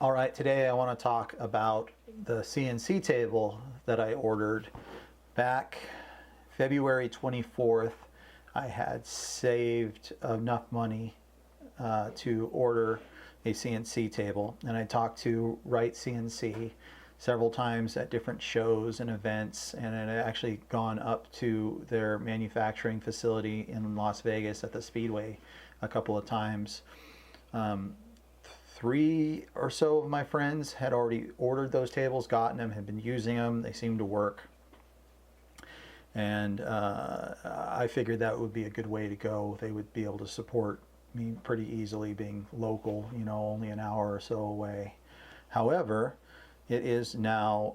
All right, today I want to talk about the CNC table that I ordered back February 24th. I had saved enough money to order a CNC table, and I talked to Wright CNC several times at different shows and events, and I had actually gone up to their manufacturing facility in Las Vegas at the Speedway a couple of times. 3 or so of my friends had already ordered those tables, gotten them, had been using them. They seemed to work. And I figured that would be a good way to go. They would be able to support me pretty easily, being local, you know, only an hour or so away. However, it is now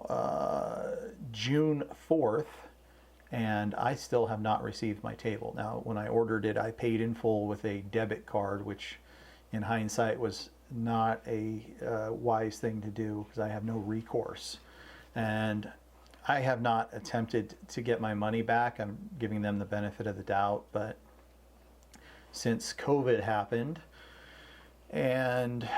June 4th, and I still have not received my table. Now, when I ordered it, I paid in full with a debit card, which in hindsight was not a wise thing to do because I have no recourse. And I have not attempted to get my money back. I'm giving them the benefit of the doubt, but since COVID happened and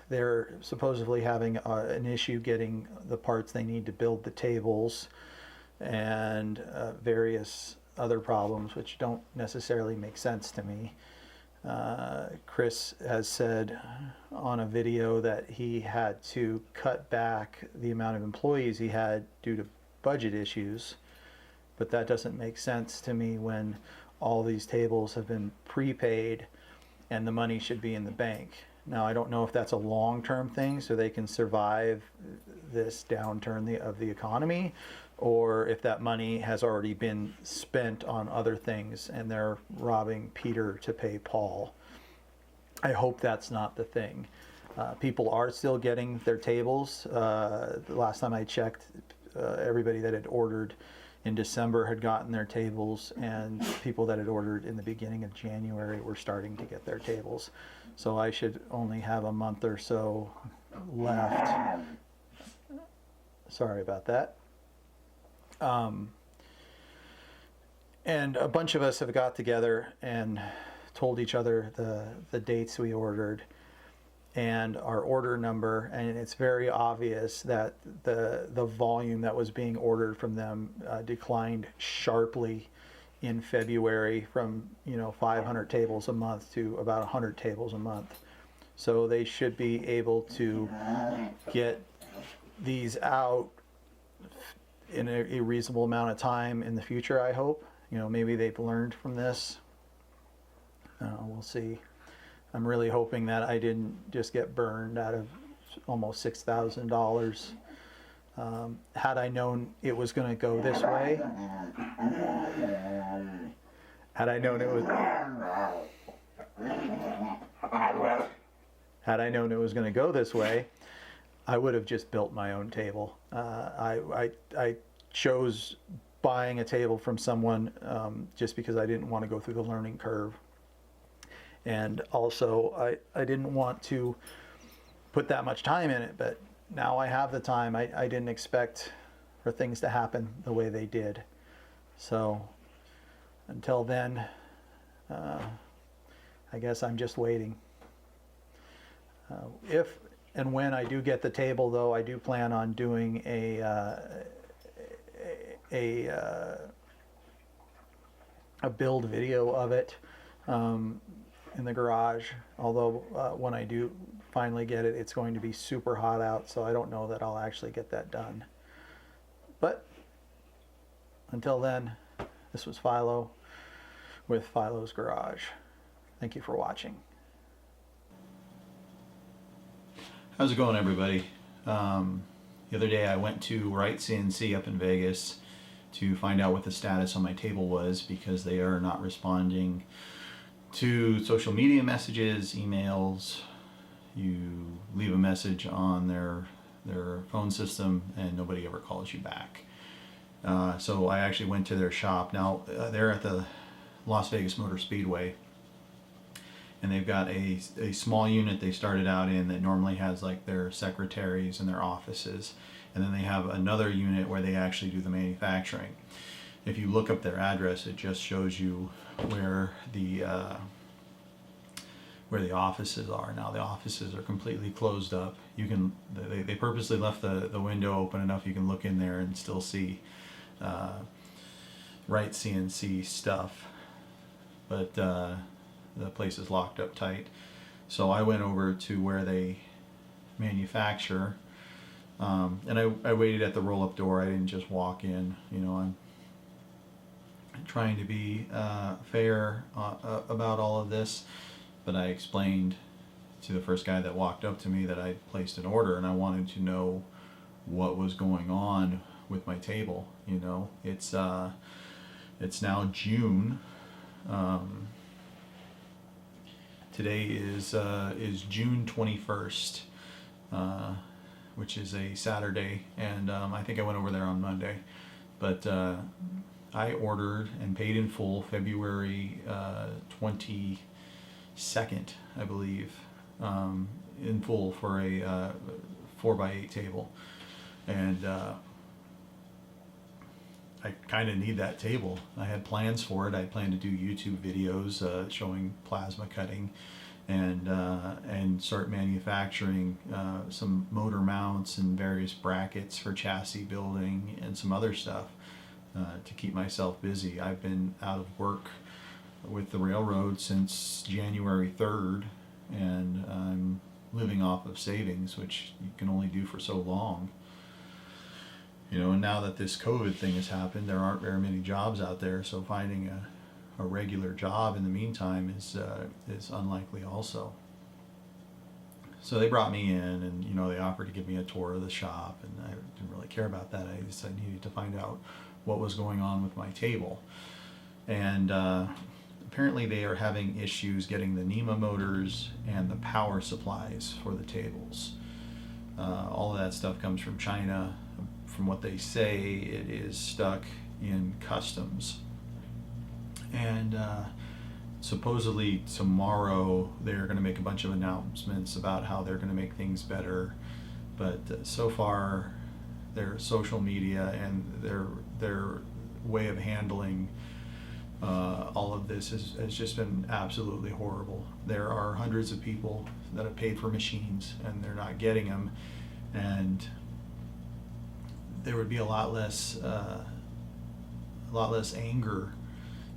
they're supposedly having an issue getting the parts they need to build the tables and various other problems which don't necessarily make sense to me. Chris has said on a video that he had to cut back the amount of employees he had due to budget issues, but that doesn't make sense to me when all these tables have been prepaid and the money should be in the bank. Now, I don't know if that's a long-term thing so they can survive this downturn of the economy, or if that money has already been spent on other things and they're robbing Peter to pay Paul. I hope that's not the thing. People are still getting their tables. The last time I checked, everybody that had ordered in December had gotten their tables, and people that had ordered in the beginning of January were starting to get their tables. So I should only have a month or so left. Sorry about that. And a bunch of us have got together and told each other the dates we ordered and our order number, and it's very obvious that the volume that was being ordered from them declined sharply in February from 500 tables a month to about 100 tables a month. So they should be able to get these out in a reasonable amount of time in the future, I hope. Maybe they've learned from this. We'll see. I'm really hoping that I didn't just get burned out of almost $6,000. Had I known it was going to go this way, had I known it was going to go this way, I would have just built my own table. I chose buying a table from someone just because I didn't want to go through the learning curve. And also, I didn't want to put that much time in it, but now I have the time. I didn't expect for things to happen the way they did. So until then, I guess I'm just waiting. If and when I do get the table, though, I do plan on doing a build video of it in the garage. Although when I do finally get it, it's going to be super hot out, so I don't know that I'll actually get that done. But until then, this was Philo with Philo's Garage. Thank you for watching. How's it going, everybody? The other day I went to Wright CNC up in Vegas to find out what the status on my table was, because they are not responding to social media messages, emails. You leave a message on their phone system and nobody ever calls you back. So I actually went to their shop. Now they're at the Las Vegas Motor Speedway, and they've got a small unit they started out in that normally has like their secretaries and their offices, and then they have another unit where they actually do the manufacturing. If you look up their address, it just shows you where the where the offices are. Now the offices are completely closed up. You can they purposely left the window open enough you can look in there and still see Wright CNC stuff, but the place is locked up tight. So I went over to where they manufacture, and I waited at the roll-up door. I didn't just walk in. You know, I'm trying to be fair about all of this, but I explained to the first guy that walked up to me that I placed an order, and I wanted to know what was going on with my table. You know, it's now June. Today is June 21st, which is a Saturday, and I think I went over there on Monday, but I ordered and paid in full February 22nd, I believe, in full for a 4x8 table, and I kind of need that table. I had plans for it. I planned to do YouTube videos showing plasma cutting, and start manufacturing some motor mounts and various brackets for chassis building and some other stuff to keep myself busy. I've been out of work with the railroad since January 3rd, and I'm living off of savings, which you can only do for so long. You know, and now that this COVID thing has happened, there aren't very many jobs out there, so finding a regular job in the meantime is unlikely also. So they brought me in, and you know, they offered to give me a tour of the shop, and I didn't really care about that. I needed to find out what was going on with my table, and apparently they are having issues getting the NEMA motors and the power supplies for the tables. All of that stuff comes from China. From what they say, it is stuck in customs, and supposedly tomorrow they're going to make a bunch of announcements about how they're going to make things better, but so far their social media and their way of handling all of this has just been absolutely horrible. There are hundreds of people that have paid for machines and they're not getting them, and there would be a lot less anger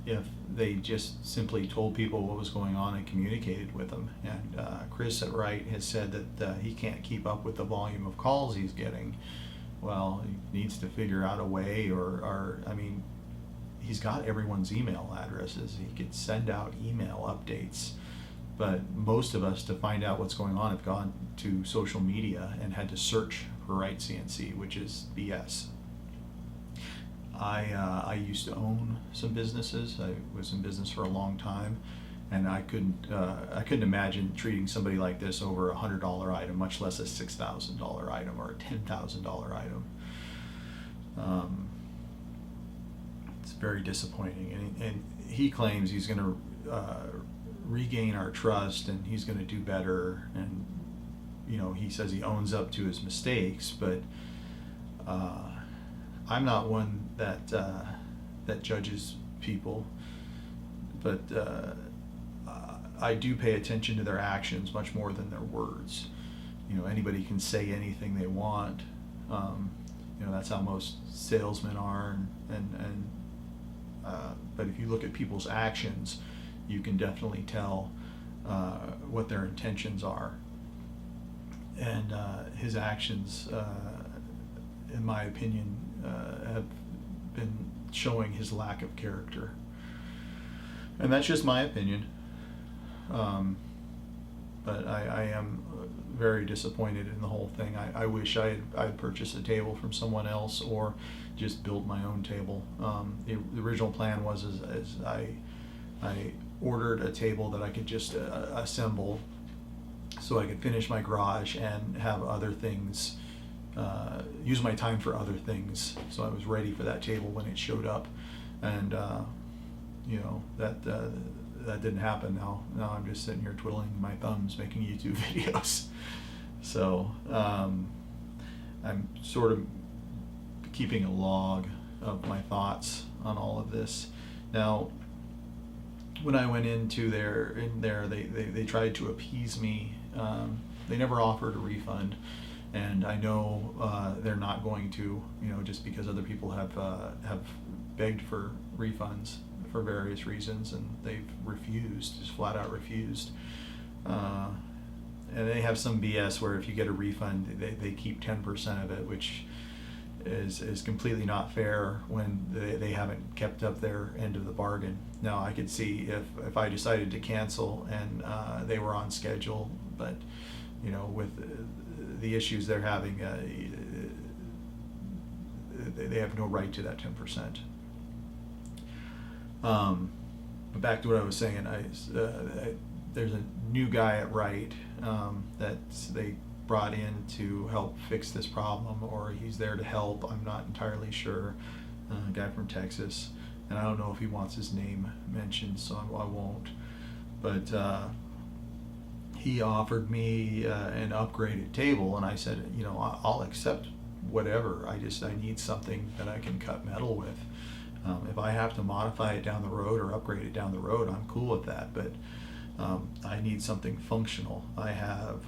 if they just simply told people what was going on and communicated with them. And Chris at Wright has said that he can't keep up with the volume of calls he's getting. Well, he needs to figure out a way, or I mean, he's got everyone's email addresses. He could send out email updates. But most of us, to find out what's going on, have gone to social media and had to search for Wright CNC, which is BS. I used to own some businesses. I was in business for a long time, and I couldn't imagine treating somebody like this over $100 item, much less a $6,000 item or a $10,000 item. It's very disappointing, and he claims he's going to regain our trust and he's going to do better, and you know, he says he owns up to his mistakes, but I'm not one that judges people, but I do pay attention to their actions much more than their words. You know, anybody can say anything they want. You know, that's how most salesmen are, and but if you look at people's actions, you can definitely tell what their intentions are. And his actions, in my opinion, have been showing his lack of character. And that's just my opinion. But I am very disappointed in the whole thing. I wish I'd purchased a table from someone else or just built my own table. The original plan was as I ordered a table that I could just assemble so I could finish my garage and have other things, use my time for other things. So I was ready for that table when it showed up, and you know, that didn't happen. Now I'm just sitting here twiddling my thumbs making YouTube videos. So I'm sort of keeping a log of my thoughts on all of this. Now, when I went into there, they tried to appease me. They never offered a refund, and I know they're not going to, just because other people have begged for refunds for various reasons, and they've refused, just flat out refused. And they have some BS where if you get a refund, they keep 10% of it, which is completely not fair when they haven't kept up their end of the bargain. Now, I could see if I decided to cancel and they were on schedule, but with the issues they're having, they have no right to that 10%. But back to what I was saying, there's a new guy at Wright that they brought in to help fix this problem, or he's there to help. I'm not entirely sure. A guy from Texas, and I don't know if he wants his name mentioned, so I won't. But he offered me an upgraded table, and I said, I'll accept whatever. I need something that I can cut metal with. If I have to modify it down the road or upgrade it down the road, I'm cool with that. But I need something functional. I have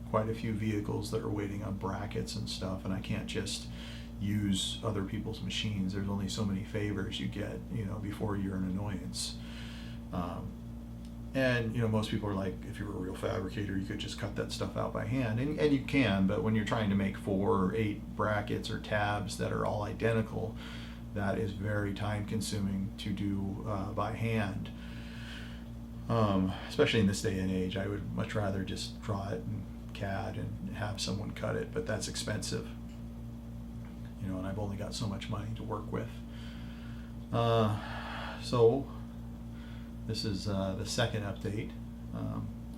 quite a few vehicles that are waiting on brackets and stuff, and I can't just use other people's machines. There's only so many favors you get, before you're an annoyance. And most people are like, if you're a real fabricator, you could just cut that stuff out by hand, and you can. But when you're trying to make 4 or 8 brackets or tabs that are all identical, that is very time consuming to do by hand. Especially in this day and age, I would much rather just draw it in CAD and have someone cut it, but that's expensive, and I've only got so much money to work with. So this is the second update.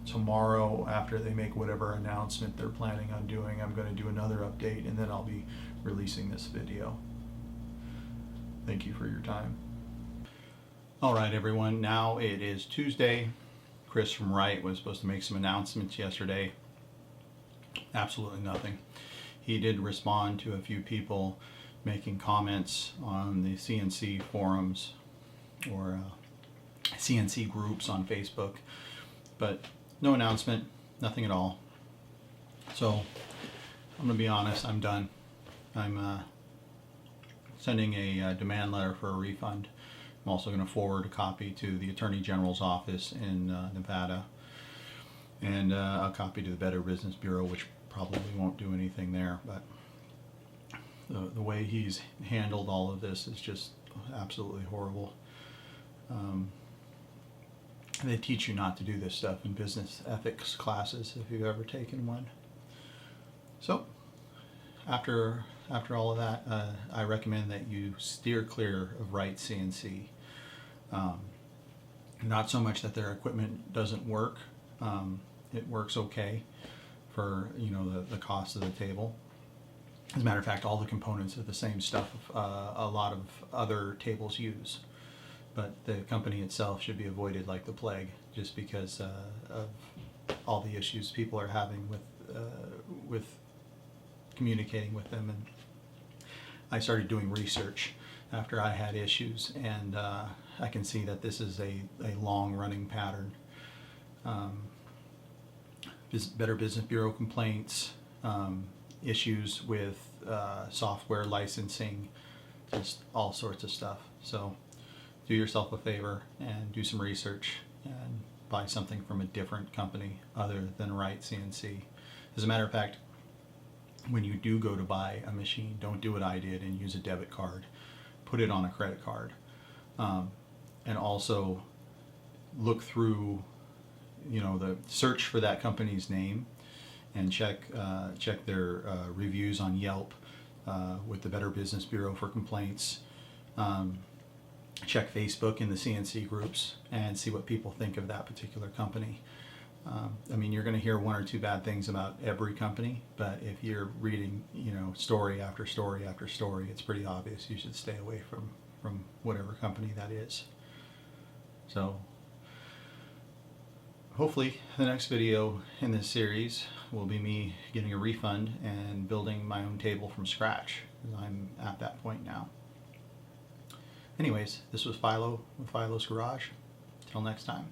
Tomorrow, after they make whatever announcement they're planning on doing, I'm going to do another update, and then I'll be releasing this video. Thank you for your time. All right, everyone, now it is Tuesday. Chris from Wright was supposed to make some announcements yesterday. Absolutely nothing. He did respond to a few people making comments on the CNC forums or CNC groups on Facebook, but no announcement, nothing at all. So I'm going to be honest, I'm done. I'm sending a demand letter for a refund. I'm also going to forward a copy to the Attorney General's office in Nevada, and a copy to the Better Business Bureau, which probably won't do anything there. But the way he's handled all of this is just absolutely horrible. They teach you not to do this stuff in business ethics classes if you've ever taken one. So after all of that, I recommend that you steer clear of Wright CNC. Not so much that their equipment doesn't work. It works okay for the cost of the table. As a matter of fact, all the components are the same stuff a lot of other tables use. But the company itself should be avoided like the plague, just because of all the issues people are having with communicating with them. And I started doing research after I had issues, and I can see that this is a long-running pattern. Better Business Bureau complaints, issues with software licensing, just all sorts of stuff. So do yourself a favor and do some research and buy something from a different company other than Wright CNC. As a matter of fact, when you do go to buy a machine, don't do what I did and use a debit card. Put it on a credit card. And also look through, the search for that company's name, and check their reviews on Yelp with the Better Business Bureau for complaints. Check Facebook in the CNC groups and see what people think of that particular company. You're going to hear 1 or 2 bad things about every company, but if you're reading, story after story after story, it's pretty obvious you should stay away from whatever company that is. So hopefully the next video in this series will be me getting a refund and building my own table from scratch, because I'm at that point now. Anyways, this was Philo with Philo's Garage. Till next time.